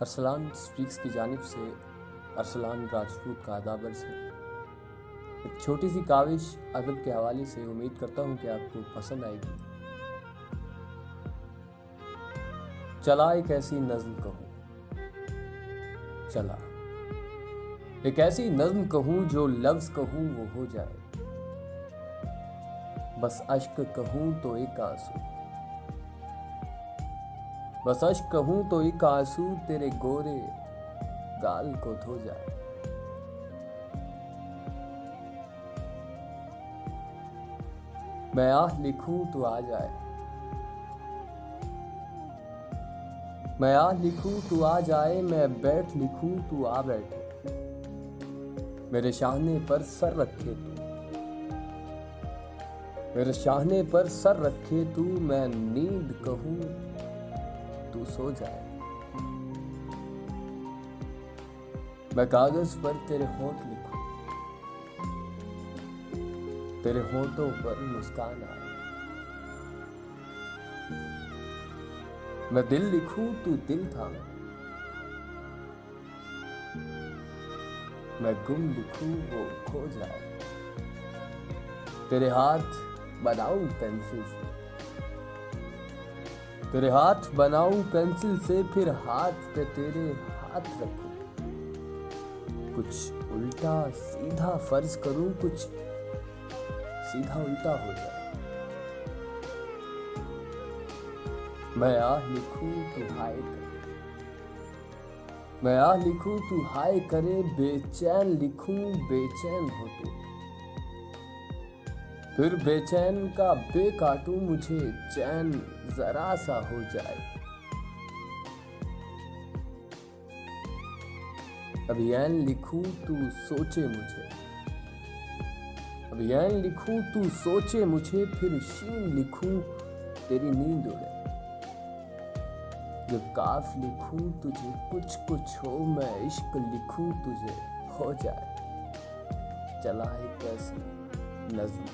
Arsalan speaks की जानिब से अरसलान राजपूत का आदाब अर्ज़ है। एक छोटी सी काविश अदब के हवाले से उम्मीद करता हूँ कि आपको पसंद आएगी। चला एक ऐसी नज़्म कहूँ, चला एक ऐसी नज़्म कहूँ जो लफ्ज़ कहूँ वो हो जाए, बस अश्क कहूँ तो एक आंसू, बस अश्क कहूँ तो एक आंसू तेरे गोरे गाल को धो जाए। मैं आह लिखूं तो आ जाए, मैं आह लिखूं तो आ जाए, मैं बैठ लिखूं तो आ बैठे, मेरे शाहने पर सर रखे तू, मेरे शाहने पर सर रखे तू, मैं नींद कहूं तू सो जाए। मैं कागज पर तेरे होंठ लिखूं, तेरे होंठों पर मुस्कान आए, मैं दिल लिखूं तू दिल थामे, मैं गुम लिखूं वो खो जाए। तेरे हाथ बनाऊं पेंसिल से, तेरे हाथ बनाऊं पेंसिल से, फिर हाथ पे तेरे हाथ रखूं, कुछ उल्टा सीधा फर्ज करूं, कुछ सीधा उल्टा हो जाए। मैं आह लिखूं तू हाय करे, मैं आह लिखूं तू हाय करे, बेचैन लिखूं बेचैन हो तू, फिर बेचैन का बे काटूं, मुझे चैन जरा सा हो जाए। अब ऐन लिखूं तू सोचे मुझे, अब ऐन लिखूं तू सोचे मुझे, फिर शीन लिखूं तेरी नींद उड़े, जब काफ लिखूं तुझे कुछ कुछ हो, मैं इश्क लिखूं तुझे हो जाए। चला एक ऐसी नज़्म